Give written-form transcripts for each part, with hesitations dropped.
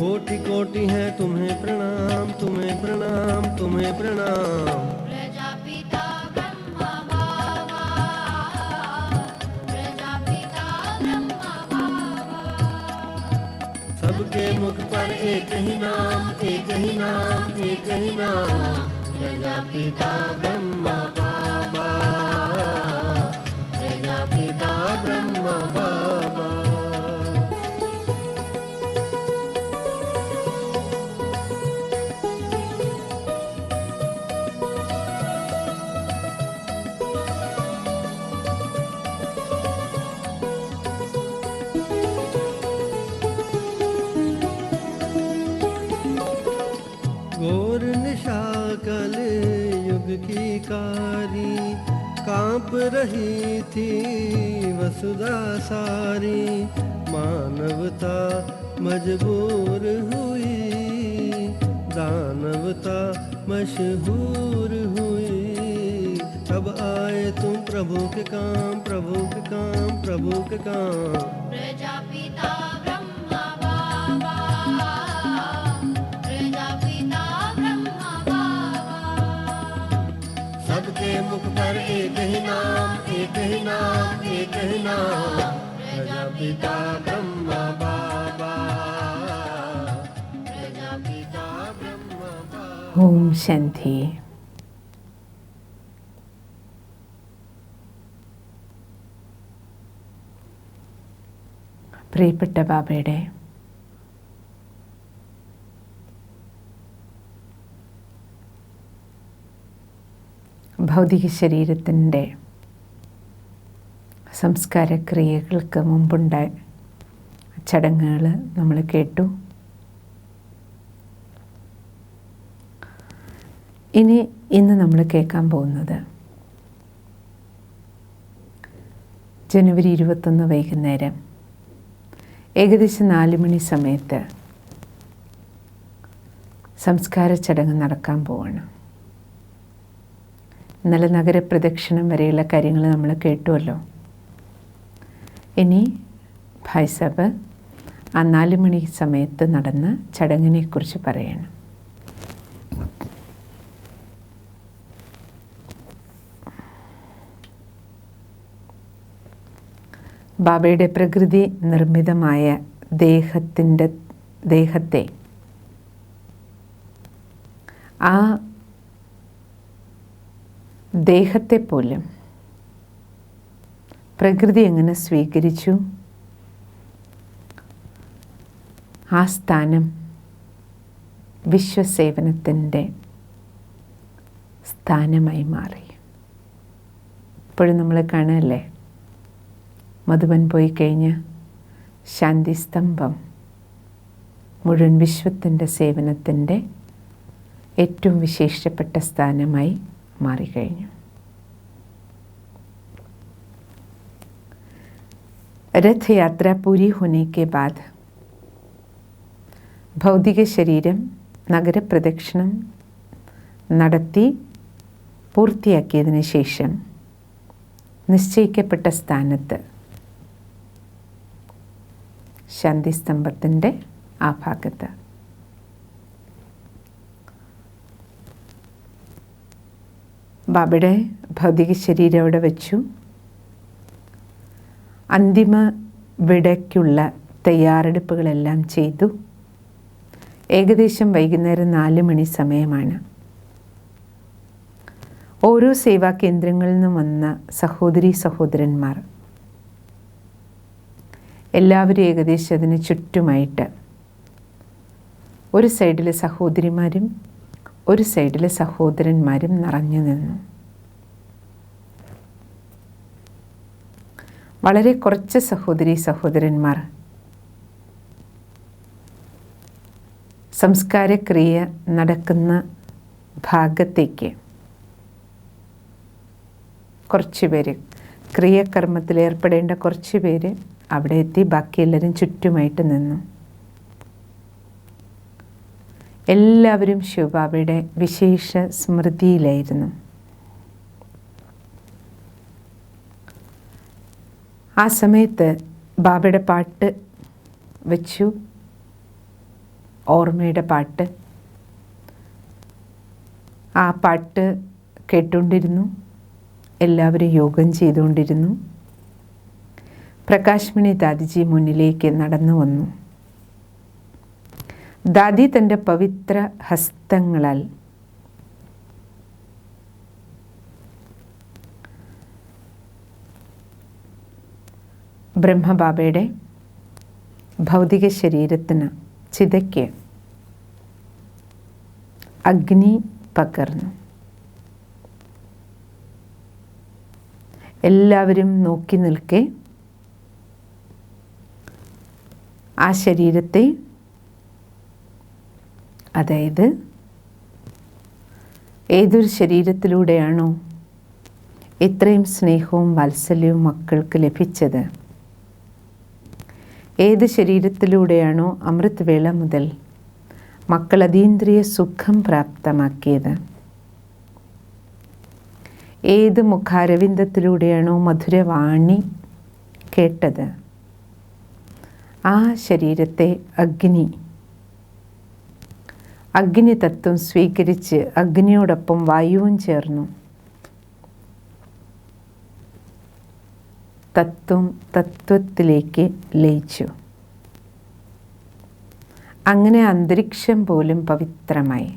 कोटि कोटि है तुम्हें प्रणाम, तुम्हें प्रणाम, तुम्हें प्रणाम। प्रजापिता ब्रह्मा बाबा, प्रजापिता ब्रह्मा बाबा। सबके मुख पर एक ही नाम, एक ही नाम, एक ही नाम। प्रजापिता ब्रह्मा बाबा, प्रजापिता ब्रह्मा बाबा। घोर निशा कल युग की कारी, कांप रही थी वसुधा सारी। मानवता मजबूर हुई, दानवता मशहूर हुई। तब आए तुम प्रभु के काम, प्रभु के काम, प्रभु के काम। प्रजापिता ब्रह्मा बाबा, प्रजापिता ब्रह्मा बाबा। सबके मुख पर एक ही नाम, एक ही नाम, एक ही नाम। प्रजापिता ब्रह्मा बाबा, प्रजापिता ब्रह्मा बाबा। ഓം ശാന്തി. പ്രിയപ്പെട്ട ബാബയുടെ ഭൗതിക ശരീരത്തിൻ്റെ സംസ്കാരക്രിയകൾക്ക് മുമ്പുണ്ടായ ചടങ്ങുകൾ നമ്മൾ കേട്ടു. ഇന്ന് നമ്മൾ കേൾക്കാൻ പോകുന്നത് ജനുവരി 21 വൈകുന്നേരം ഏകദേശം 4 മണി സമയത്ത് സംസ്കാര ചടങ്ങ് നടക്കാൻ പോവാണ്. ഇന്നലെ നഗരപ്രദക്ഷിണം വരെയുള്ള കാര്യങ്ങൾ നമ്മൾ കേട്ടുവല്ലോ. ഇനി ഭായ് സാബ് ആ 4 മണി സമയത്ത് നടന്ന ചടങ്ങിനെക്കുറിച്ച് പറയണം. ബാബയുടെ പ്രകൃതി നിർമ്മിതമായ ദേഹത്തെ ആ ദേഹത്തെ പോലും പ്രകൃതി എങ്ങനെ സ്വീകരിച്ചു, ആ സ്ഥാനം വിശ്വസേവനത്തിൻ്റെ സ്ഥാനമായി മാറി. ഇപ്പോഴും നമ്മൾ കാണുകയല്ലേ, മധുബൻ പോയി കഴിഞ്ഞ് ശാന്തി സ്തംഭം മുഴുവൻ വിശ്വത്തിൻ്റെ സേവനത്തിൻ്റെ ഏറ്റവും വിശേഷപ്പെട്ട സ്ഥാനമായി മാറിക്കഴിഞ്ഞു. രഥയാത്ര പൂരി ഹോനെ കെ ബാദ് ഭൗതിക ശരീരം നഗരപ്രദക്ഷിണം നടത്തി പൂർത്തിയാക്കിയതിന് ശേഷം നിശ്ചയിക്കപ്പെട്ട സ്ഥാനത്ത് ശാന്തിസ്തംഭത്തിൻ്റെ ആ ഭാഗത്ത് ബാബയുടെ ഭൗതിക ശരീരം അവിടെ വെച്ചു. അന്തിമ വിടയ്ക്കുള്ള തയ്യാറെടുപ്പുകളെല്ലാം ചെയ്തു. ഏകദേശം വൈകുന്നേരം 4 മണി സമയമാണ്. ഓരോ സേവാ കേന്ദ്രങ്ങളിൽ നിന്നും വന്ന സഹോദരീ സഹോദരന്മാർ എല്ലാവരും ഏകദേശം അതിന് ചുറ്റുമായിട്ട് ഒരു സൈഡിൽ സഹോദരിമാരും ഒരു സൈഡിൽ സഹോദരന്മാരും നിറഞ്ഞു നിന്നു. വളരെ കുറച്ച് സഹോദരീ സഹോദരന്മാർ സംസ്കാരക്രിയ നടക്കുന്ന ഭാഗത്തേക്ക് കുറച്ച് പേര്, ക്രിയാകർമ്മത്തിൽ ഏർപ്പെടേണ്ട കുറച്ച് പേര് അവിടെ എത്തി. ബാക്കി എല്ലാവരും ചുറ്റുമായിട്ട് നിന്നു. എല്ലാവരും ശിവബാബയുടെ വിശേഷ സ്മൃതിയിലായിരുന്നു. ആ സമയത്ത് ബാബയുടെ പാട്ട് വെച്ചു. ഓർമ്മയുടെ പാട്ട്. ആ പാട്ട് കേട്ടുകൊണ്ടിരുന്നു. എല്ലാവരും യോഗം ചെയ്തുകൊണ്ടിരുന്നു. പ്രകാശ്മണി ദാദിജി മുന്നിലേക്ക് നടന്നു വന്നു. ദാദി തൻ്റെ പവിത്ര ഹസ്തങ്ങളാൽ ബ്രഹ്മബാബയുടെ ഭൗതിക ശരീരത്തിന്, ചിതയ്ക്ക് അഗ്നി പകർന്നു. എല്ലാവരും നോക്കി നിൽക്കെ ആ ശരീരത്തെ, അതായത് ഏതൊരു ശരീരത്തിലൂടെയാണോ ഇത്രയും സ്നേഹവും വാത്സല്യവും മക്കൾക്ക് ലഭിച്ചത്, ഏത് ശരീരത്തിലൂടെയാണോ അമൃത് വേള മുതൽ മക്കൾ അതീന്ദ്രിയ സുഖം പ്രാപ്തമാക്കിയത്, ഏത് മുഖാരവിന്ദത്തിലൂടെയാണോ മധുരവാണി കേട്ടത്, ആ ശരീരത്തെ അഗ്നി തത്വം സ്വീകരിച്ച് അഗ്നിയോടൊപ്പം വായുവും ചേർന്നു. തത്വത്തിലേക്ക് ലയിച്ചു. അങ്ങനെ അന്തരീക്ഷം പോലും പവിത്രമായി.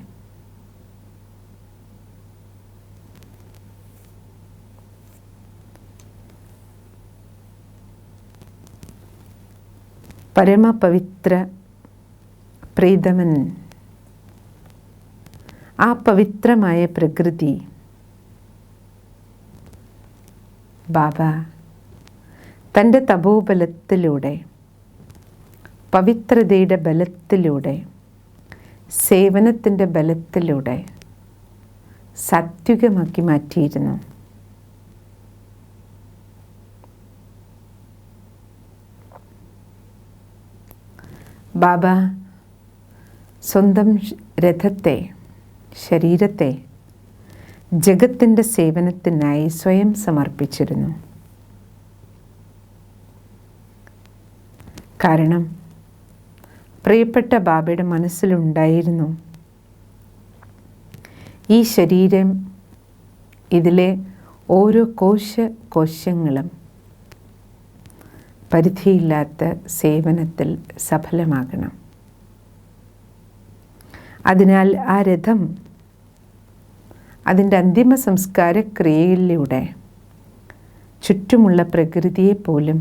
പരമപവിത്ര പ്രീതമൻ, ആ പവിത്രമായ പ്രകൃതി ബാബ തൻ്റെ തപോബലത്തിലൂടെ, പവിത്രതയുടെ ബലത്തിലൂടെ, സേവനത്തിൻ്റെ ബലത്തിലൂടെ സാത്വികമാക്കി മാറ്റിയിരുന്നു. ബാബ സ്വന്തം രഥത്തെ, ശരീരത്തെ ജഗത്തിൻ്റെ സേവനത്തിനായി സ്വയം സമർപ്പിച്ചിരുന്നു. കാരണം പ്രിയപ്പെട്ട ബാബയുടെ മനസ്സിലുണ്ടായിരുന്നു, ഈ ശരീരം, ഇതിലെ ഓരോ കോശങ്ങളും പരിധിയില്ലാത്ത സേവനത്തിൽ സഫലമാകണം. അതിനാൽ ആ രഥം അതിൻ്റെ അന്തിമ സംസ്കാര ക്രിയയിലൂടെ ചുറ്റുമുള്ള പ്രകൃതിയെ പോലും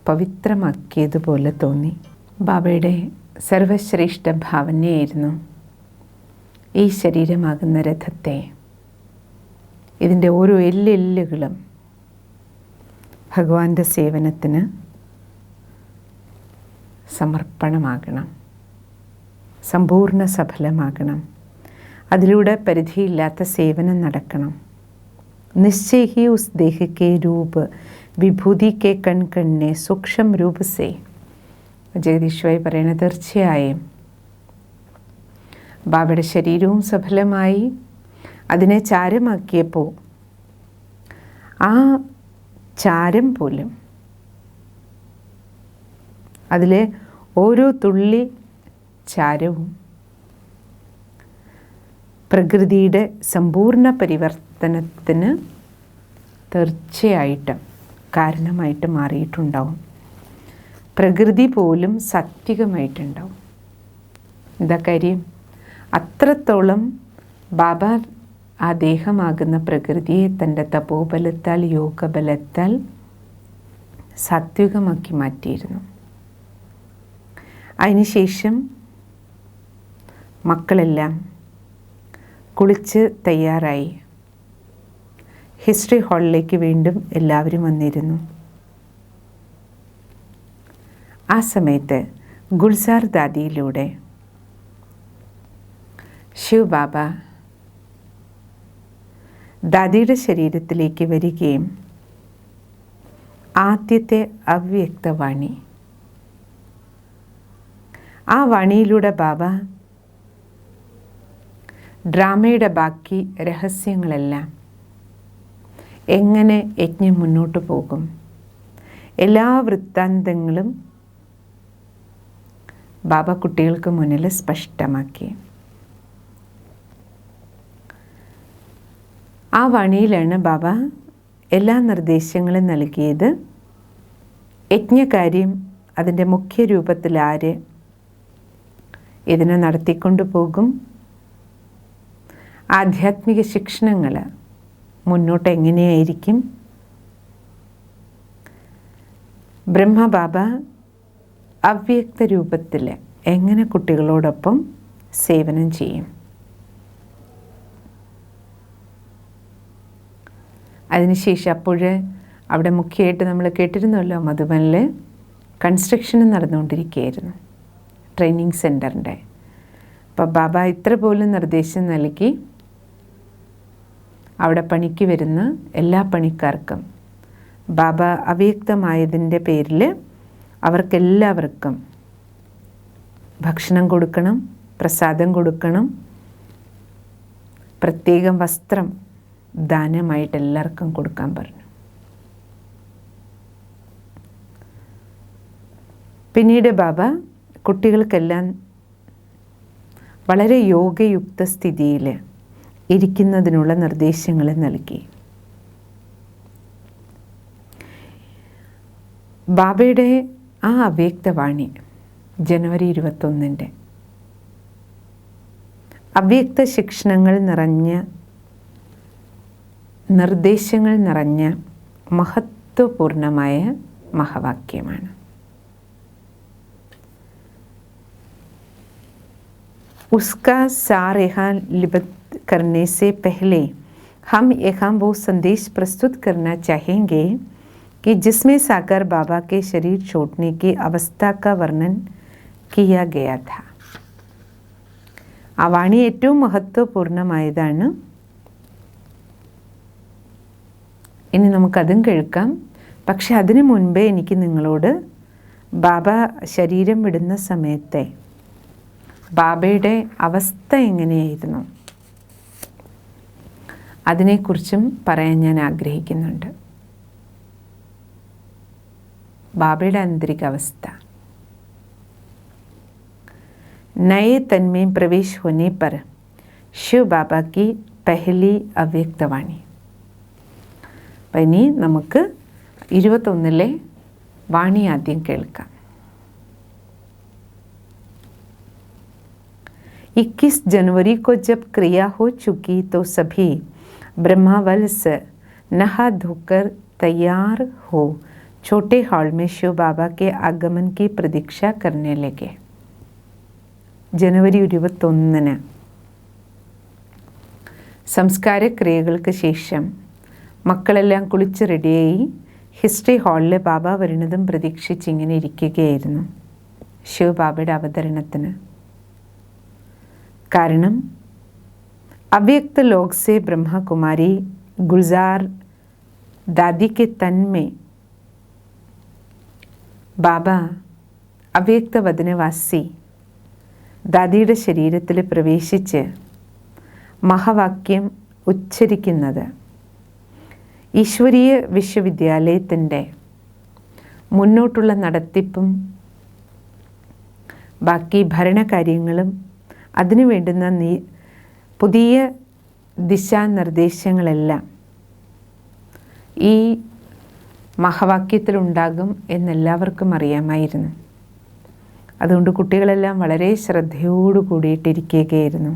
പവിത്രമാക്കിയതുപോലെ തോന്നി. ബാബയുടെ സർവശ്രേഷ്ഠ ഭാവനയായിരുന്നു ഈ ശരീരമാകുന്ന രഥത്തെ, ഇതിൻ്റെ ഓരോ എല്ലുകളും ഭഗവാന്റെ സേവനത്തിന് സമർപ്പണമാകണം, സമ്പൂർണ്ണ സഫലമാകണം. അതിലൂടെ പരിധിയില്ലാത്ത സേവനം നടക്കണം. നിശ്ചയ ഹി ഉസ് ദേഹ കെ രൂപ് വിഭൂതി കെ കൺ കണ്ണെ സൂക്ഷ്മ രൂപ സേ. ജഗദീശ്വരി പറയുന്നത് തീർച്ചയായും ബാബയുടെ ശരീരവും സഫലമായി. അതിനെ ചാരമാക്കിയപ്പോൾ ആ ചാരം പോലും, അതിലെ ഓരോ തുള്ളി ചാരവും പ്രകൃതിയുടെ സമ്പൂർണ്ണ പരിവർത്തനത്തിന് തീർച്ചയായിട്ടും കാരണമായിട്ട് മാറിയിട്ടുണ്ടാവും. പ്രകൃതി പോലും സാത്വികമായിട്ടുണ്ടാവും. എന്താ കാര്യം? അത്രത്തോളം ബാബ ആ ദേഹമാകുന്ന പ്രകൃതിയെ തൻ്റെ തപോബലത്താൽ, യോഗബലത്താൽ സാത്വികമാക്കി മാറ്റിയിരുന്നു. അതിനുശേഷം മക്കളെല്ലാം കുളിച്ച് തയ്യാറായി. ഹിസ്റ്ററി ഹാളിലേക്ക് വീണ്ടും എല്ലാവരും വന്നിരുന്നു. ആ സമയത്ത് ഗുൽസാർ ദാദിയിലൂടെ ശിവ് ബാബ ദാദിയുടെ ശരീരത്തിലേക്ക് വരികയും ആദ്യത്തെ അവ്യക്തവാണി, ആ വാണിയിലൂടെ ബാബ ഡ്രാമയുടെ ബാക്കി രഹസ്യങ്ങളെല്ലാം, എങ്ങനെ യജ്ഞം മുന്നോട്ട് പോകും, എല്ലാ വൃത്താന്തങ്ങളും ബാബ കുട്ടികൾക്ക് മുന്നിൽ സ്പഷ്ടമാക്കി. ആ വാണിയിലാണ് ബാബ എല്ലാ നിർദ്ദേശങ്ങളും നൽകിയത്. യജ്ഞകാര്യം അതിൻ്റെ മുഖ്യ രൂപത്തിൽ ആര് ഇതിനെ നടത്തിക്കൊണ്ടു പോകും, ആധ്യാത്മിക ശിക്ഷണങ്ങൾ മുന്നോട്ട് എങ്ങനെയായിരിക്കും, ബ്രഹ്മബാബ അവ്യക്ത രൂപത്തിൽ എങ്ങനെ കുട്ടികളോടൊപ്പം സേവനം ചെയ്യും. അതിനുശേഷം അപ്പോൾ അവിടെ മുഖ്യമായിട്ട് നമ്മൾ കേട്ടിരുന്നല്ലോ, മധുബനിൽ കൺസ്ട്രക്ഷൻ നടന്നുകൊണ്ടിരിക്കുകയായിരുന്നു, ട്രെയിനിങ് സെൻറ്ററിൻ്റെ. അപ്പോൾ ബാബ ഇത്ര പോലും നിർദ്ദേശം നൽകി അവിടെ പണിക്ക് വരുന്ന എല്ലാ പണിക്കാർക്കും ബാബ അവ്യക്തമായതിൻ്റെ പേരിൽ അവർക്കെല്ലാവർക്കും ഭക്ഷണം കൊടുക്കണം, പ്രസാദം കൊടുക്കണം, പ്രത്യേകം വസ്ത്രം ദാനമായിട്ട് എല്ലാവർക്കും കൊടുക്കാൻ പറഞ്ഞു. പിന്നീട് ബാബ കുട്ടികൾക്കെല്ലാം വളരെ യോഗയുക്ത സ്ഥിതിയിൽ ഇരിക്കുന്നതിനുള്ള നിർദ്ദേശങ്ങൾ നൽകി. ബാബയുടെ ആ അവ്യക്തവാണി ജനുവരി 21 അവ്യക്ത ശിക്ഷണങ്ങൾ നിറഞ്ഞ, നിർദ്ദേശങ്ങൾ നിറഞ്ഞ മഹത്വപൂർണമായ മഹാവാക്യമാണ്. उसका सार यहाँ लिपट करने से पहले हम यहाँ वो संदेश प्रस्तुत करना चाहेंगे कि जिसमें साकार बाबा के शरीर छोड़ने की अवस्था का वर्णन किया गया था. ആ വാണി ഏറ്റവും മഹത്വപൂർണമായതാണ്. ഇനി നമുക്കതും കേൾക്കാം. പക്ഷെ അതിനു മുൻപേ എനിക്ക് നിങ്ങളോട് ബാബ ശരീരം വിടുന്ന സമയത്തെ ബാബയുടെ അവസ്ഥ എങ്ങനെയായിരുന്നു അതിനെക്കുറിച്ചും പറയാൻ ഞാൻ ആഗ്രഹിക്കുന്നുണ്ട്. ബാബയുടെ ആന്തരിക അവസ്ഥ. नए तन में प्रवेश होने पर शिव बाबा की पहली അവ്യക്തവാണി. അപ്പം ഇനി നമുക്ക് 21 വാണി ആദ്യം കേൾക്കാം. 21 जनवरी को जब क्रिया हो चुकी तो सभी ब्रह्मावल्स नहा धोकर तैयार हो छोटे हॉल में शिव बाबा के आगमन की प्रतीक्षा करने लगे. ജനുവരി 21 സംസ്കാര ക്രിയകൾക്ക് ശേഷം മക്കളെല്ലാം കുളിച്ച് റെഡിയായി ഹിസ്റ്ററി ഹാളിൽ ബാബ വരുന്നതും പ്രതീക്ഷിച്ചിങ്ങനെ ഇരിക്കുകയായിരുന്നു ശിവ ബാബയുടെ അവതരണത്തിന്. കാരണം അവ്യക്ത ലോക് സെ ബ്രഹ്മകുമാരി ഗുൽസാർ ദാദി के तन में ബാബ അവ്യക്ത വദനവാസി ദാദിയുടെ ശരീരത്തിൽ പ്രവേശിച്ച് മഹാവാക്യം ഉച്ചരിക്കുന്നത് ഈശ്വരീയ വിശ്വവിദ്യാലയത്തിൻ്റെ മുന്നോട്ടുള്ള നടത്തിപ്പും ബാക്കി ഭരണകാര്യങ്ങളും അതിനു വേണ്ടുന്ന പുതിയ ദിശാനിർദ്ദേശങ്ങളെല്ലാം ഈ മഹാവാക്യത്തിലുണ്ടാകും എന്നെല്ലാവർക്കും അറിയാമായിരുന്നു. അതുകൊണ്ട് കുട്ടികളെല്ലാം വളരെ ശ്രദ്ധയോടു കൂടിയിട്ടിരിക്കുകയായിരുന്നു.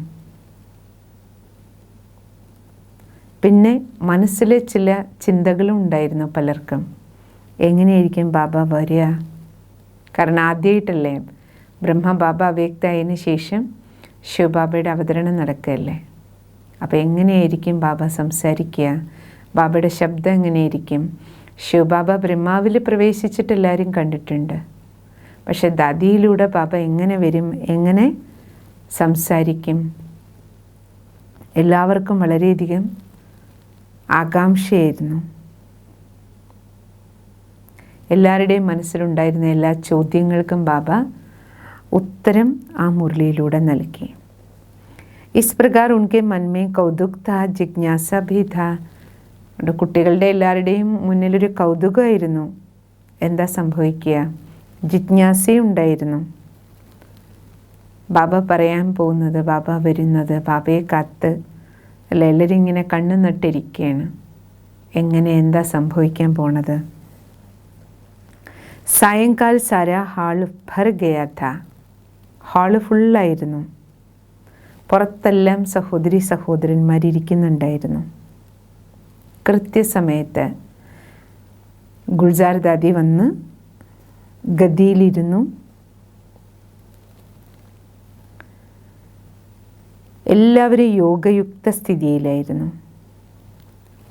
പിന്നെ മനസ്സിലെ ചില ചിന്തകളും ഉണ്ടായിരുന്നു പലർക്കും. എങ്ങനെയായിരിക്കും ബാബ വരിക? കാരണം ആദ്യമായിട്ടല്ലേ ബ്രഹ്മ ബാബ അവ്യക്തമായതിനു ശേഷം ശിവബാബയുടെ അവതരണം നടക്കുകയല്ലേ. അപ്പോൾ എങ്ങനെയായിരിക്കും ബാബ സംസാരിക്കുക? ബാബയുടെ ശബ്ദം എങ്ങനെയായിരിക്കും? ശിവബാബ ബ്രഹ്മാവിൽ പ്രവേശിച്ചിട്ട് എല്ലാവരും കണ്ടിട്ടുണ്ട്. പക്ഷെ ദാദിയിലൂടെ ബാബ എങ്ങനെ വരും, എങ്ങനെ സംസാരിക്കും? എല്ലാവർക്കും വളരെയധികം ആകാംക്ഷയായിരുന്നു. എല്ലാവരുടെയും മനസ്സിലുണ്ടായിരുന്ന എല്ലാ ചോദ്യങ്ങൾക്കും ബാബ उत्तरम आ मुरलीलूടെ നൽകി. इस प्रकार उनके मन में कौतुक था, जिज्ञासा भी था. കുട്ടികളുടെ എല്ലാവരുടെയും മുന്നിലൊരു കൗതുകമായിരുന്നു. എന്താ സംഭവിക്കുക? ജിജ്ഞാസയുണ്ടായിരുന്നു. ബാബ പറയാൻ പോകുന്നത്, ബാബ വരുന്നത്, ബാബയെ കാത്ത് അല്ല എല്ലാവരും ഇങ്ങനെ കണ്ണു നട്ടിരിക്കുകയാണ്. എങ്ങനെ എന്താ സംഭവിക്കാൻ പോണത്? സായങ്കാൽ സാരാ ഹാള് ഭർ ഗയാ ഥാ. ഹാള് ഫുള്ളായിരുന്നു. പുറത്തെല്ലാം സഹോദരി സഹോദരന്മാരിയ്ക്കുന്നുണ്ടായിരുന്നു. കൃത്യസമയത്ത് ഗുൽജാർ ദാദി വന്ന് ഗദിയിലിരുന്നു. എല്ലാവരും യോഗയുക്ത സ്ഥിതിയിലായിരുന്നു.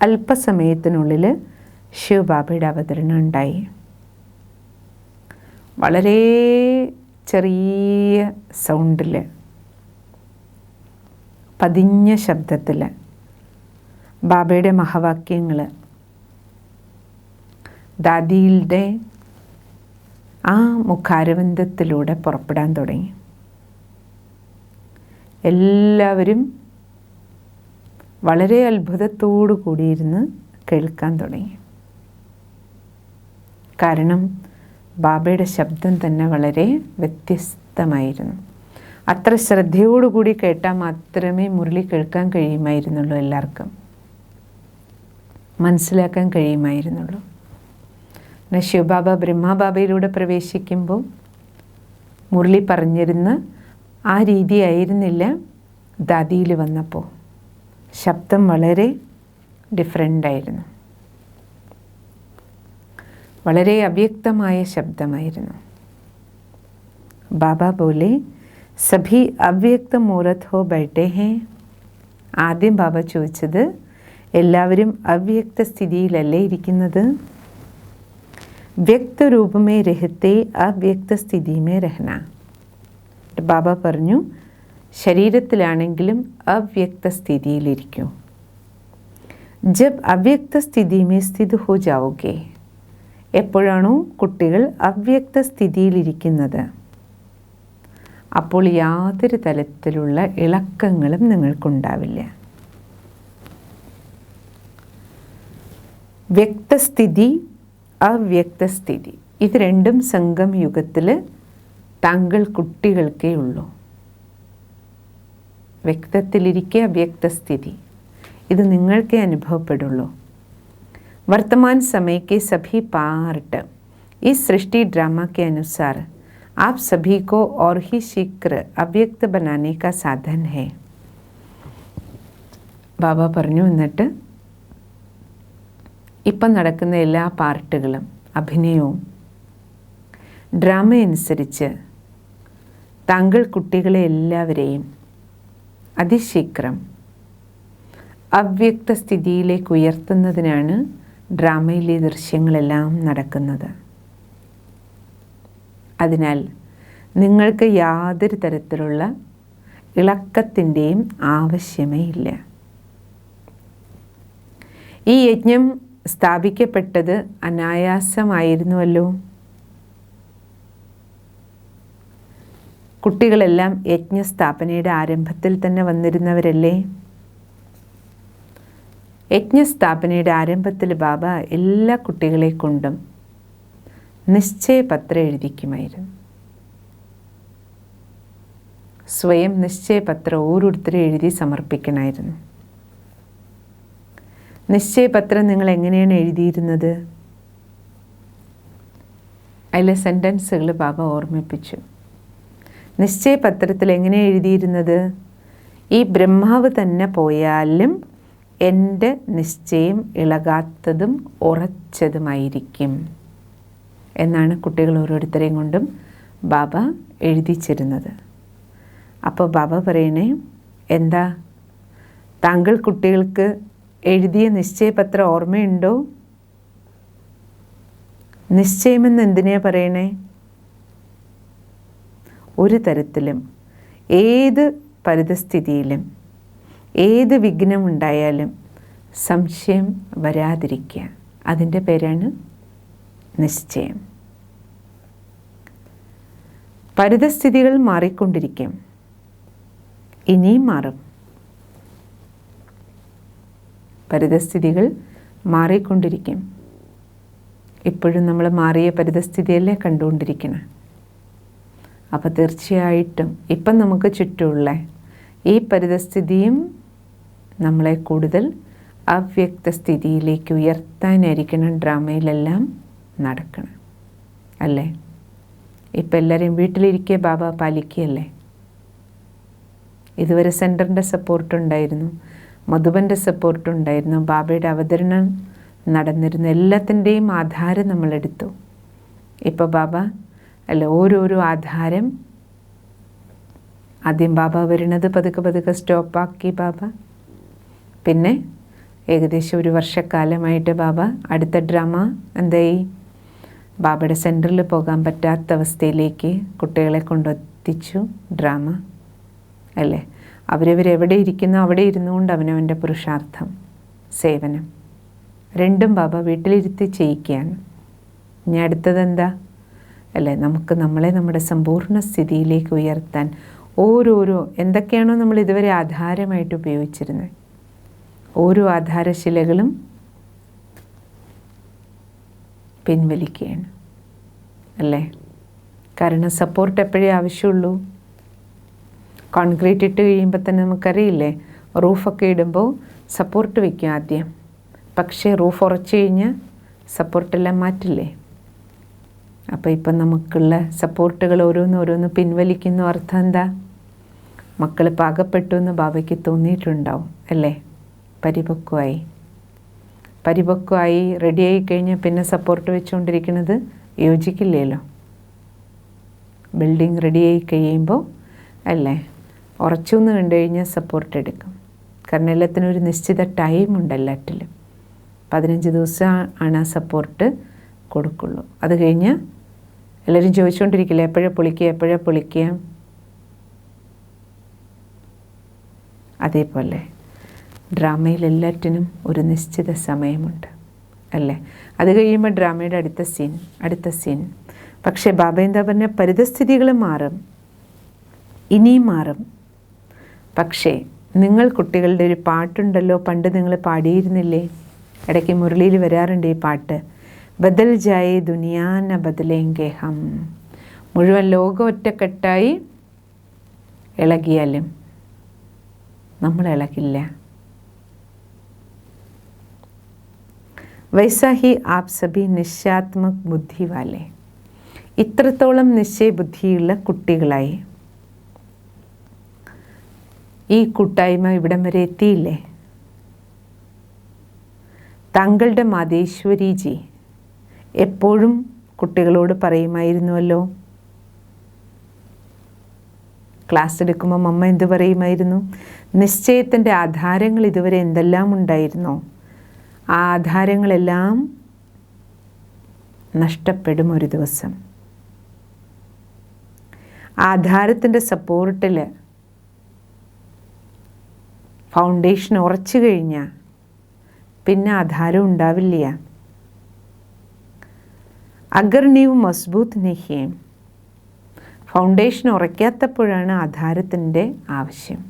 അല്പസമയത്തിനുള്ളിൽ ശിവബാബയുടെ അവതരണം ഉണ്ടായി. വളരെ ചെറിയ സൗണ്ടിൽ, പതിഞ്ഞ ശബ്ദത്തിൽ ബാബയുടെ മഹാവാക്യങ്ങൾ ദാദിയുടെ ആ മുഖാരവിന്ദത്തിലൂടെ പുറപ്പെടാൻ തുടങ്ങി. എല്ലാവരും വളരെ അത്ഭുതത്തോടു കൂടിയിരുന്ന് കേൾക്കാൻ തുടങ്ങി. കാരണം ബാബയുടെ ശബ്ദം തന്നെ വളരെ വ്യത്യസ്തമായിരുന്നു. അത്ര ശ്രദ്ധയോടുകൂടി കേട്ടാൽ മാത്രമേ മുരളി കേൾക്കാൻ കഴിയുമായിരുന്നുള്ളൂ, എല്ലാവർക്കും മനസ്സിലാക്കാൻ കഴിയുമായിരുന്നുള്ളൂ. പിന്നെ ശിവബാബ ബ്രഹ്മബാബയിലൂടെ പ്രവേശിക്കുമ്പോൾ മുരളി പറഞ്ഞിരുന്ന ആ രീതിയായിരുന്നില്ല ദാദിയിൽ വന്നപ്പോൾ. ശബ്ദം വളരെ ഡിഫറൻ്റായിരുന്നു. വളരെ അവ്യക്തമായ ശബ്ദമായിരുന്നു. ബാബ ബോലെ സഭി അവ്യക്ത മൂർത്ത് ഹോ ബൈഠേ ഹേ. ആദ്യം ബാബ ചോദിച്ചത്, എല്ലാവരും അവ്യക്ത സ്ഥിതിയിലല്ലേ ഇരിക്കുന്നത്? വ്യക്ത രൂപമേ രഹത്തെ അവ്യക്ത സ്ഥിതിമേ രഹന. ബാബ പറഞ്ഞു, ശരീരത്തിലാണെങ്കിലും അവ്യക്ത സ്ഥിതിയിലിരിക്കൂ. ജബ് അവ്യക്ത സ്ഥിതിമേ സ്ഥിത് ഹോ ജാവോഗേ. എപ്പോഴാണോ കുട്ടികൾ അവ്യക്ത സ്ഥിതിയിലിരിക്കുന്നത്, അപ്പോൾ യാതൊരു തരത്തിലുള്ള ഇളക്കങ്ങളും നിങ്ങൾക്കുണ്ടാവില്ല. വ്യക്തസ്ഥിതി, അവ്യക്തസ്ഥിതി, ഇത് രണ്ടും സംഗം യുഗത്തിൽ താങ്കൾ കുട്ടികൾക്കേ ഉള്ളൂ. വ്യക്തത്തിലിരിക്കെ അവ്യക്തസ്ഥിതി, ഇത് നിങ്ങൾക്കേ അനുഭവപ്പെടുള്ളൂ. वर्तमान समय के सभी पार्ट इस सृष्टि ड्रामा के अनुसार आप सभी को और ही शीघ्र अव्यक्त बनाने का साधन है. ബാബ പറഞ്ഞു, എന്നിട്ട് ഇപ്പം നടക്കുന്ന എല്ലാ പാർട്ടുകളും അഭിനയവും ഡ്രാമ അനുസരിച്ച് താങ്കൾ കുട്ടികളെ എല്ലാവരെയും അതിശീഘ്രം അവ്യക്ത സ്ഥിതിയിലേക്ക് ഉയർത്തുന്നതിനാണ് ഡ്രാമയിലെ ദൃശ്യങ്ങളെല്ലാം നടക്കുന്നത്. അതിനാൽ നിങ്ങൾക്ക് യാതൊരു തരത്തിലുള്ള ഇളക്കത്തിൻ്റെയും ആവശ്യമേ ഇല്ല. ഈ യജ്ഞം സ്ഥാപിക്കപ്പെട്ടത് അനായാസമായിരുന്നുവല്ലോ. കുട്ടികളെല്ലാം യജ്ഞസ്ഥാപനയുടെ ആരംഭത്തിൽ തന്നെ വന്നിരുന്നവരല്ലേ. യജ്ഞസ്ഥാപനയുടെ ആരംഭത്തിൽ ബാബ എല്ലാ കുട്ടികളെ കൊണ്ടും നിശ്ചയപത്രം എഴുതിക്കുമായിരുന്നു. സ്വയം നിശ്ചയപത്രം ഓരോരുത്തരും എഴുതി സമർപ്പിക്കണമായിരുന്നു. നിശ്ചയപത്രം നിങ്ങൾ എങ്ങനെയാണ് എഴുതിയിരുന്നത്? അതിലെ സെൻറ്റൻസുകൾ ബാബ ഓർമ്മിപ്പിച്ചു. നിശ്ചയപത്രത്തിൽ എങ്ങനെ എഴുതിയിരുന്നത്? ഈ ബ്രഹ്മാവ് തന്നെ പോയാലും എൻ്റെ നിശ്ചയം ഇളകാത്തതും ഉറച്ചതുമായിരിക്കും എന്നാണ് കുട്ടികൾ ഓരോരുത്തരെയും കൊണ്ടും ബാബ എഴുതിച്ചിരുന്നത്. അപ്പോൾ ബാബ പറയണേ, എന്താ താങ്കൾ കുട്ടികൾക്ക് എഴുതിയ നിശ്ചയപത്രം ഓർമ്മയുണ്ടോ? നിശ്ചയമെന്ന് എന്തിനാ പറയണേ? ഒരു തരത്തിലും ഏത് പരിതസ്ഥിതിയിലും ഏത് വിഘ്നമുണ്ടായാലും സംശയം വരാതിരിക്കുക, അതിൻ്റെ പേരാണ് നിശ്ചയം. പരിതസ്ഥിതികൾ മാറിക്കൊണ്ടിരിക്കും, ഇനിയും മാറും. പരിതസ്ഥിതികൾ മാറിക്കൊണ്ടിരിക്കും. ഇപ്പോഴും നമ്മൾ മാറിയ പരിതസ്ഥിതിയല്ലേ കണ്ടുകൊണ്ടിരിക്കണം. അപ്പോൾ തീർച്ചയായിട്ടും ഇപ്പം നമുക്ക് ചുറ്റുമുള്ള ഈ പരിതസ്ഥിതിയും നമ്മളെ കൂടുതൽ അവ്യക്ത സ്ഥിതിയിലേക്ക് ഉയർത്താനായിരിക്കണം ഡ്രാമയിലെല്ലാം നടക്കണം, അല്ലേ? ഇപ്പം എല്ലാവരെയും വീട്ടിലിരിക്കുക ബാബ പാലിക്കുകയല്ലേ. ഇതുവരെ സെൻറ്ററിൻ്റെ സപ്പോർട്ടുണ്ടായിരുന്നു, മധുബൻ്റെ സപ്പോർട്ടുണ്ടായിരുന്നു, ബാബയുടെ അവതരണം നടന്നിരുന്നു, എല്ലാത്തിൻ്റെയും ആധാരം നമ്മളെടുത്തു. ഇപ്പോൾ ബാബ അല്ല, ഓരോരോ ആധാരം ആദ്യം ബാബ വരുന്നത് പതുക്കെ പതുക്കെ സ്റ്റോപ്പാക്കി ബാബ. പിന്നെ ഏകദേശം 1 വർഷക്കാലമായിട്ട് ബാബ അടുത്ത ഡ്രാമ എന്തായി? ബാബയുടെ സെൻറ്ററിൽ പോകാൻ പറ്റാത്ത അവസ്ഥയിലേക്ക് കുട്ടികളെ കൊണ്ടെത്തിച്ചു ഡ്രാമ, അല്ലേ? അവരവരെവിടെ ഇരിക്കുന്നു അവിടെ ഇരുന്നുകൊണ്ട് അവനവൻ്റെ പുരുഷാർത്ഥം, സേവനം രണ്ടും ബാബ വീട്ടിലിരുത്തി ചെയ്യിക്കുകയാണ്. ഇനി അടുത്തതെന്താ, അല്ലേ? നമുക്ക് നമ്മളെ നമ്മുടെ സമ്പൂർണ്ണ സ്ഥിതിയിലേക്ക് ഉയർത്താൻ ഓരോരോ എന്തൊക്കെയാണോ നമ്മൾ ഇതുവരെ ആധാരമായിട്ട് ഉപയോഗിച്ചിരുന്നത്, ഓരോ ആധാരശിലകളും പിൻവലിക്കുകയാണ്, അല്ലേ? കാരണം സപ്പോർട്ട് എപ്പോഴേ ആവശ്യമുള്ളൂ. കോൺക്രീറ്റ് ഇട്ട് കഴിയുമ്പോൾ തന്നെ നമുക്കറിയില്ലേ, റൂഫൊക്കെ ഇടുമ്പോൾ സപ്പോർട്ട് വയ്ക്കും ആദ്യം. പക്ഷേ റൂഫ് ഉറച്ചു കഴിഞ്ഞാൽ സപ്പോർട്ടെല്ലാം മാറ്റില്ലേ? അപ്പോൾ ഇപ്പം നമുക്കുള്ള സപ്പോർട്ടുകൾ ഓരോന്ന് പിൻവലിക്കുന്ന അർത്ഥം എന്താ? മക്കൾ പാകപ്പെട്ടു എന്ന് ബാബയ്ക്ക് തോന്നിയിട്ടുണ്ടാവും, അല്ലേ? പരിപക്വമായി റെഡിയായി കഴിഞ്ഞാൽ പിന്നെ സപ്പോർട്ട് വെച്ചുകൊണ്ടിരിക്കുന്നത് യോജിക്കില്ലല്ലോ. ബിൽഡിംഗ് റെഡിയായി കഴിയുമ്പോൾ, അല്ലേ, ഉറച്ചു എന്ന് കണ്ടു കഴിഞ്ഞാൽ സപ്പോർട്ട് എടുക്കും. കാരണം എല്ലാത്തിനും ഒരു നിശ്ചിത ടൈമുണ്ട്. എല്ലാറ്റിലും 15 ദിവസം ആണ് ആ സപ്പോർട്ട് കൊടുക്കുള്ളൂ. അത് കഴിഞ്ഞ് എല്ലാവരും ചോദിച്ചുകൊണ്ടിരിക്കില്ല, എപ്പോഴാണ് പൊളിക്കുക. അതേപോലെ ഡ്രാമയിൽ എല്ലാറ്റിനും ഒരു നിശ്ചിത സമയമുണ്ട്, അല്ലേ? അത് കഴിയുമ്പോൾ ഡ്രാമയുടെ അടുത്ത സീൻ. പക്ഷേ ബാബ എന്താ പറഞ്ഞ, പരിതസ്ഥിതികൾ മാറും, ഇനിയും മാറും. പക്ഷേ നിങ്ങൾ കുട്ടികളുടെ ഒരു പാട്ടുണ്ടല്ലോ, പണ്ട് നിങ്ങൾ പാടിയിരുന്നില്ലേ? ഇടയ്ക്ക് മുരളിയിൽ വരാറുണ്ട് ഈ പാട്ട്. ബദൽ ജായേ ദുനിയാ ന ബദലേംഗെ ഹം. മുഴുവൻ ലോകം ഒറ്റക്കെട്ടായി ഇളകിയാലും നമ്മൾ ഇളകില്ല. വൈസാ ഹി ആപ് സഭി നിശ്ചയാത്മക് ബുദ്ധി വാലെ. ഇത്രത്തോളം നിശ്ചയബുദ്ധിയുള്ള കുട്ടികളായി ഈ കൂട്ടായ്മ ഇവിടം വരെ എത്തിയില്ലേ? താങ്കളുടെ മാതേശ്വരിജി എപ്പോഴും കുട്ടികളോട് പറയുമായിരുന്നുവല്ലോ, ക്ലാസ് എടുക്കുമ്പോൾ അമ്മ എന്ത് പറയുമായിരുന്നു? നിശ്ചയത്തിൻ്റെ ആധാരങ്ങൾ ഇതുവരെ എന്തെല്ലാം ഉണ്ടായിരുന്നോ ആ ആധാരങ്ങളെല്ലാം നഷ്ടപ്പെടും ഒരു ദിവസം. ആധാരത്തിൻ്റെ സപ്പോർട്ടിൽ ഫൗണ്ടേഷൻ ഉറച്ചു കഴിഞ്ഞാൽ പിന്നെ ആധാരം ഉണ്ടാവില്ല. അഗർ നീവ് മസ്ബൂത്ത് നഹീം, ഫൗണ്ടേഷൻ ഉറയ്ക്കാത്തപ്പോഴാണ് ആധാരത്തിൻ്റെ ആവശ്യം.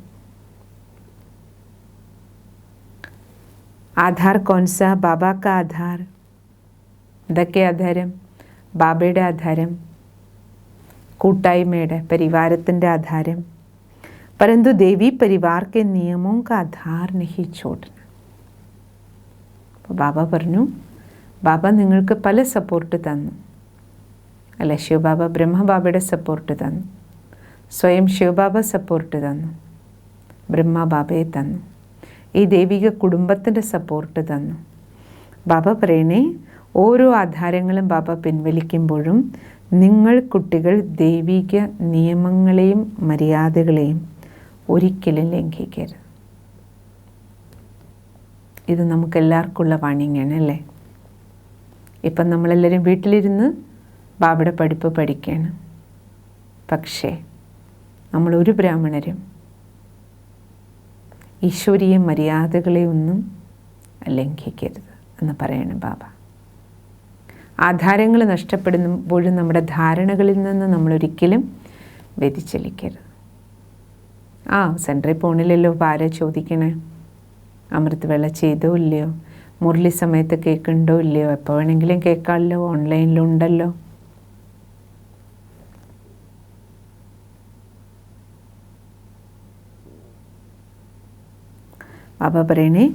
ആധാർ കോൺസ? ബാബാക്ക ആധാർ. ഇതൊക്കെ ആധാരം? ബാബയുടെ ആധാരം, കൂട്ടായ്മയുടെ പരിവാരത്തിൻ്റെ ആധാരം. परंतु देवी परिवार के नियमों का आधार नहीं छोड़ना. അപ്പോൾ ബാബ പറഞ്ഞു, ബാബ നിങ്ങൾക്ക് പല സപ്പോർട്ട് തന്നു, അല്ല? ശിവബാബ ബ്രഹ്മബാബയുടെ സപ്പോർട്ട് തന്നു, സ്വയം ശിവബാബ സപ്പോർട്ട് തന്നു, ബ്രഹ്മബാബയെ തന്നു, ഈ ദൈവിക കുടുംബത്തിൻ്റെ സപ്പോർട്ട് തന്നു. ബാബ പറയണേ, ഓരോ ആധാരങ്ങളും ബാബ പിൻവലിക്കുമ്പോഴും നിങ്ങൾ കുട്ടികൾ ദൈവിക നിയമങ്ങളെയും മര്യാദകളെയും ഒരിക്കലും ലംഘിക്കരുത്. ഇത് നമുക്കെല്ലാവർക്കുമുള്ള വാണിംഗാണ്, അല്ലേ? ഇപ്പം നമ്മളെല്ലാവരും വീട്ടിലിരുന്ന് ബാബയുടെ പഠിപ്പ് പഠിക്കുകയാണ്. പക്ഷേ നമ്മളൊരു ബ്രാഹ്മണരും ഈശ്വരീയ മര്യാദകളെ ഒന്നും ലംഘിക്കരുത് എന്ന് പറയണം ബാബ. ആധാരങ്ങൾ നഷ്ടപ്പെടുമ്പോഴും നമ്മുടെ ധാരണകളിൽ നിന്ന് നമ്മളൊരിക്കലും വ്യതിചലിക്കരുത്. സെൻറ്ററിൽ പോണില്ലല്ലോ, ആരാ ചോദിക്കണേ? അമൃത് വേള ചെയ്തോ ഇല്ലയോ? മുരളി സമയത്ത് കേൾക്കുന്നുണ്ടോ ഇല്ലയോ? എപ്പോൾ വേണമെങ്കിലും കേൾക്കാമല്ലോ, ഓൺലൈനിലുണ്ടല്ലോ. ബാബ പറയണേ,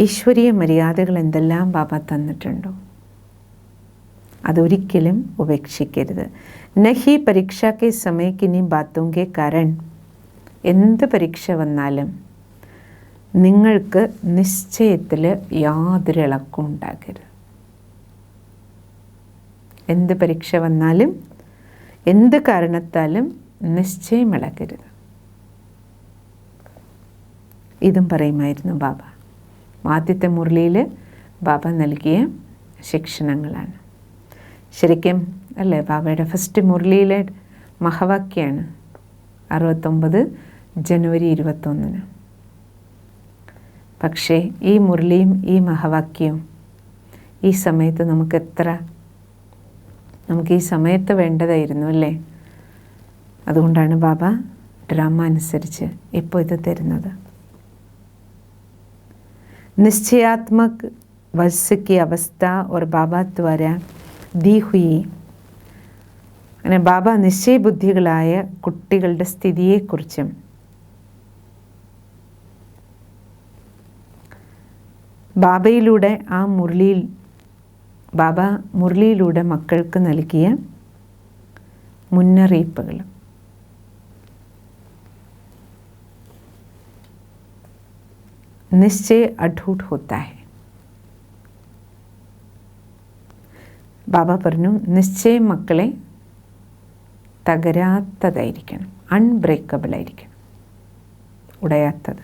ഈശ്വരീയ മര്യാദകൾ എന്തെല്ലാം ബാബ തന്നിട്ടുണ്ടോ അതൊരിക്കലും ഉപേക്ഷിക്കരുത്. നഹി പരീക്ഷ കെ സമയ കിനി ബാത്തോं के कारण, എന്ത് പരീക്ഷ വന്നാലും നിങ്ങൾക്ക് നിശ്ചയത്തിൽ യാതൊരു ഇളക്കവും ഉണ്ടാകരുത്. എന്ത് പരീക്ഷ വന്നാലും എന്ത് കാരണത്താലും നിശ്ചയം ഇളകരുത്. ഇതും പറയുമായിരുന്നു ബാബ. ആദ്യത്തെ മുരളിയിൽ ബാബ നൽകിയ ശിക്ഷണങ്ങളാണ്. ശരിക്കും അല്ലേ, ബാബയുടെ ഫസ്റ്റ് മുരളിയിലെ മഹവാക്യാണ് 69 ജനുവരി 21. പക്ഷേ ഈ മുരളിയും ഈ മഹവാക്യവും ഈ സമയത്ത് നമുക്ക് ഈ സമയത്ത് വേണ്ടതായിരുന്നു അല്ലേ. അതുകൊണ്ടാണ് ബാബ ഡ്രാമ അനുസരിച്ച് ഇപ്പോൾ ഇത് തരുന്നത്. निश्चयात्मक वश की अवस्था और बाबा द्वारा दी हुई, അങ്ങനെ ബാബ നിശ്ചയബുദ്ധികളായ കുട്ടികളുടെ സ്ഥിതിയെക്കുറിച്ചും ബാബ മുരളിയിലൂടെ മക്കൾക്ക് നൽകിയ മുന്നറിയിപ്പുകൾ. നിശ്ചയ അഢൂഢ ഹോത്താ ഹൈ. ബാബ പറഞ്ഞു, നിശ്ചയം മക്കളെ തകരാത്തതായിരിക്കണം, അൺബ്രേക്കബിൾ ആയിരിക്കണം, ഉടയാത്തത്.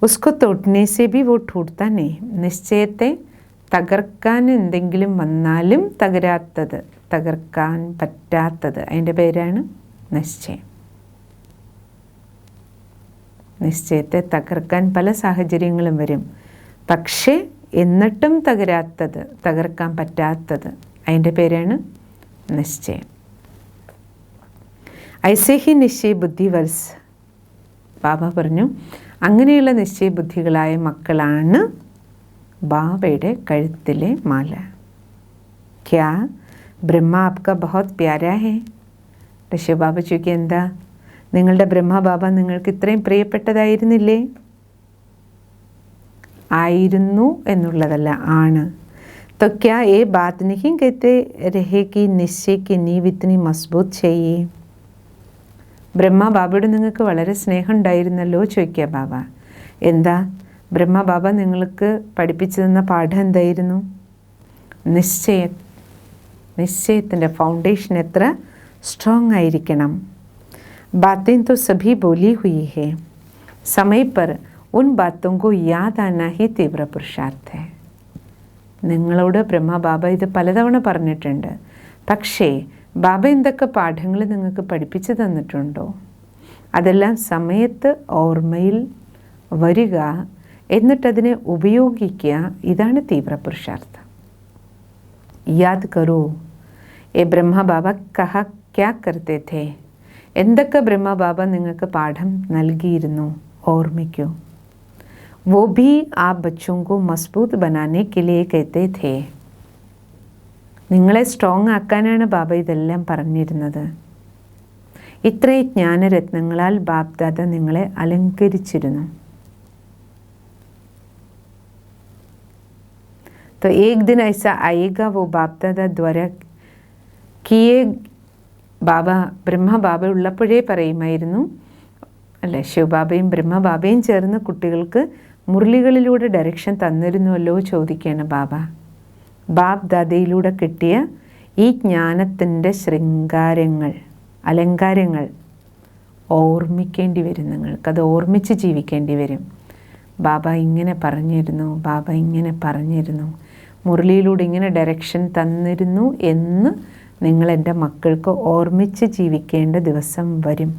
ഉസ്കോ തോട്ട്നെ സെ ഭി വോ ടൂട്ട്താ നഹീ. നിശ്ചയത്തെ തകർക്കാൻ എന്തെങ്കിലും വന്നാലും തകർക്കാൻ പറ്റാത്തത്, അതിൻ്റെ പേരാണ് നിശ്ചയം. നിശ്ചയത്തെ തകർക്കാൻ പല സാഹചര്യങ്ങളും വരും, പക്ഷേ എന്നിട്ടും തകർക്കാൻ പറ്റാത്തത്, അതിൻ്റെ പേരാണ് നിശ്ചയം. ഐസേ ഹി നിശ്ചയ ബുദ്ധി വത്സ്. ബാബ പറഞ്ഞു, അങ്ങനെയുള്ള നിശ്ചയബുദ്ധികളായ മക്കളാണ് ബാബയുടെ കഴുത്തിലെ മാല. ക്യാ ബ്രഹ്മ ആപ്ക ബഹുത് പ്യാരാ ഹേ. ശിവബാബ ചോദിക്കുക, എന്താ നിങ്ങളുടെ ബ്രഹ്മബാബ നിങ്ങൾക്ക് ഇത്രയും പ്രിയപ്പെട്ടതായിരുന്നില്ലേ? ആയിരുന്നു എന്നുള്ളതല്ല, ആണ്. तो क्या ये बात नहीं कहते रहे कि निश्चय की नींव इतनी मजबूत चाहिए. ബ്രഹ്മബാബയോട് നിങ്ങൾക്ക് വളരെ സ്നേഹം ഉണ്ടായിരുന്നല്ലോ ചോദിക്കുക ബാബ. എന്താ ബ്രഹ്മബാബ നിങ്ങൾക്ക് പഠിപ്പിച്ചു തന്ന പാഠം എന്തായിരുന്നു? നിശ്ചയത്തിൻ്റെ ഫൗണ്ടേഷൻ എത്ര സ്ട്രോങ് ആയിരിക്കണം. बातें तो सभी बोली हुई है, समय पर उन बातों को याद आना ही तीव्र पुरुषार्थ है. നിങ്ങളോട് ബ്രഹ്മബാബ ഇത് പലതവണ പറഞ്ഞിട്ടുണ്ട്. പക്ഷേ ബാബ എന്തൊക്കെ പാഠങ്ങൾ നിങ്ങൾക്ക് പഠിപ്പിച്ചു തന്നിട്ടുണ്ടോ അതെല്ലാം സമയത്ത് ഓർമ്മയിൽ വരിക, എന്നിട്ടതിനെ ഉപയോഗിക്കുക. ഇതാണ് തീവ്ര പുരുഷാർത്ഥം. യാദ് കരോ ഏ ബ്രഹ്മബാബ കഹ ക്യാ കർത്തേ ഥേ. എന്തൊക്കെ ബ്രഹ്മബാബ നിങ്ങൾക്ക് പാഠം നൽകിയിരുന്നു ഓർമ്മിക്കൂ. वो भी आप बच्चों को मजबूत बनाने के लिए कहते थे. നിങ്ങളെ സ്ട്രോങ് ആക്കാനാണ് ബാബ ഇതെല്ലാം പറഞ്ഞിരുന്നത്. ഇത്രയും ജ്ഞാനരത്നങ്ങളാൽ ബാപ്ദാദ നിങ്ങളെ അലങ്കരിച്ചിരുന്നു. तो एक दिन ऐसा आएगा वो बापदादा द्वारा किए. ബാബ ബ്രഹ്മബാബ ഉള്ളപ്പോഴേ പറയുമായിരുന്നു അല്ലേ, ശിവബാബയും ബ്രഹ്മബാബയും ചേർന്ന് കുട്ടികൾക്ക് മുരളികളിലൂടെ ഡയറക്ഷൻ തന്നിരുന്നുവല്ലോ ചോദിക്കുകയാണ് ബാബ. ബാബ് ദാദയിലൂടെ കിട്ടിയ ഈ ജ്ഞാനത്തിൻ്റെ അലങ്കാരങ്ങൾ ഓർമ്മിക്കേണ്ടി വരും. നിങ്ങൾക്കത് ഓർമ്മിച്ച് ജീവിക്കേണ്ടി വരും. ബാബ ഇങ്ങനെ പറഞ്ഞിരുന്നു, ബാബ ഇങ്ങനെ പറഞ്ഞിരുന്നു, മുരളിയിലൂടെ ഇങ്ങനെ ഡയറക്ഷൻ തന്നിരുന്നു എന്ന് നിങ്ങൾ എൻ്റെ മക്കൾക്ക് ഓർമ്മിച്ച് ജീവിക്കേണ്ട ദിവസം വരും.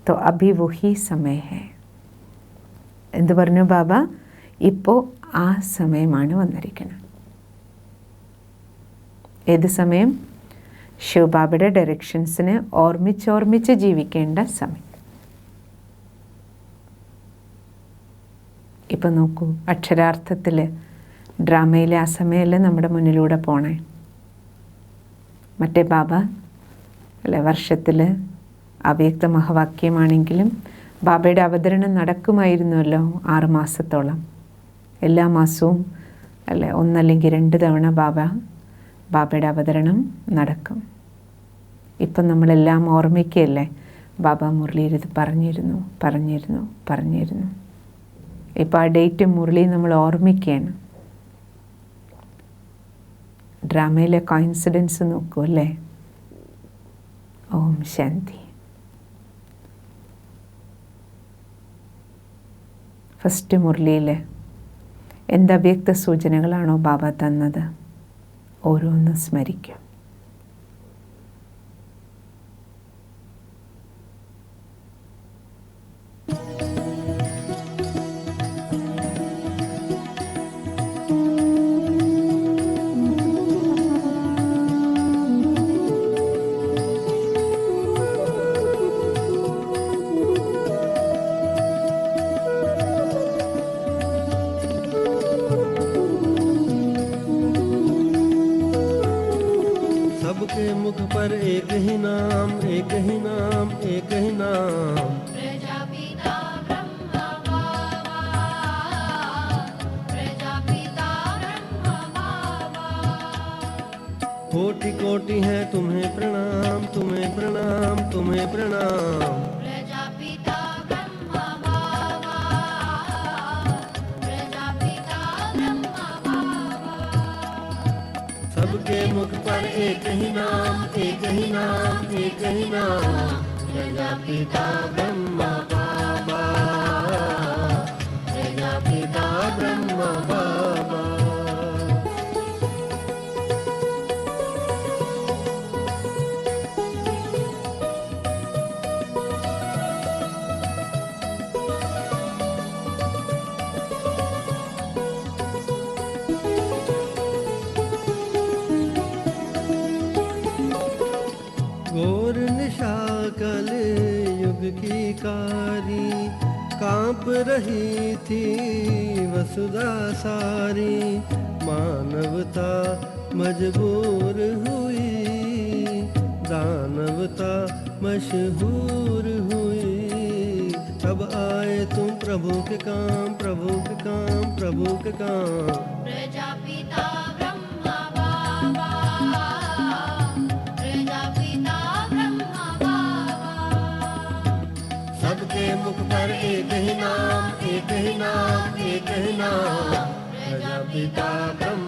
तो अभी वही समय है. എന്ത് പറഞ്ഞു ബാബ? ഇപ്പോൾ ആ സമയമാണ് വന്നിരിക്കുന്നത്. ഏത് സമയം? ശിവബാബയുടെ ഡയറക്ഷൻസിനെ ഓർമ്മിച്ച് ജീവിക്കേണ്ട സമയം. ഇപ്പം നോക്കൂ, അക്ഷരാർത്ഥത്തിൽ ഡ്രാമയിലെ ആ സമയമല്ലേ നമ്മുടെ മുന്നിലൂടെ പോണേ. മറ്റേ ബാബ അല്ലെ വർഷത്തിൽ അവ്യക്ത മഹാവാക്യമാണെങ്കിലും ബാബയുടെ അവതരണം നടക്കുമായിരുന്നല്ലോ 6 മാസത്തോളം. എല്ലാ മാസവും അല്ലേ 1 അല്ലെങ്കിൽ 2 തവണ ബാബയുടെ അവതരണം നടക്കും. ഇപ്പം നമ്മളെല്ലാം ഓർമ്മിക്കുകയല്ലേ, ബാബ മുരളിയിൽ ഇത് പറഞ്ഞിരുന്നു. ഇപ്പോൾ ആ ഡേറ്റ് മുരളി നമ്മൾ ഓർമ്മിക്കുകയാണ്. ഡ്രാമയിലെ കോയിൻസിഡൻസ് നോക്കൂ അല്ലേ. ഓം ശാന്തി. ഫസ്റ്റ് മുരളിയിൽ എന്ത് അവ്യക്ത സൂചനകളാണോ ബാബ തന്നത്, ഓരോന്ന് സ്മരിക്കും. सबके मुख पर एक ही नाम, एक ही नाम, एक ही नाम। प्रजापिता ब्रह्मा बाबा, प्रजापिता ब्रह्मा बाबा। कोटि कोटि है तुम्हें प्रणाम, तुम्हें प्रणाम, तुम्हें प्रणाम। प्रजापिता ब्रह्मा बाबा, प्रजापिता ब्रह्मा बाबा। सबके मुख पर एक ही नाम, एक ही नाम, एक ही नाम। प्रजापिता ब्रह्मा बाबा, प्रजापिता ब्रह्मा बाबा। घोर निशा कल युग की कारी, कांप रही थी वसुधा सारी। मानवता मजबूर हुई, दानवता मशहूर हुई। तब आए तुम प्रभु के काम, प्रभु के काम, प्रभु के काम। प्रजापिता ब्रह्मा बाबा, प्रजापिता ब्रह्मा बाबा। सबके मुख पर एक ही नाम, एक ही नाम, एक ही नाम। प्रजापिता ब्रह्मा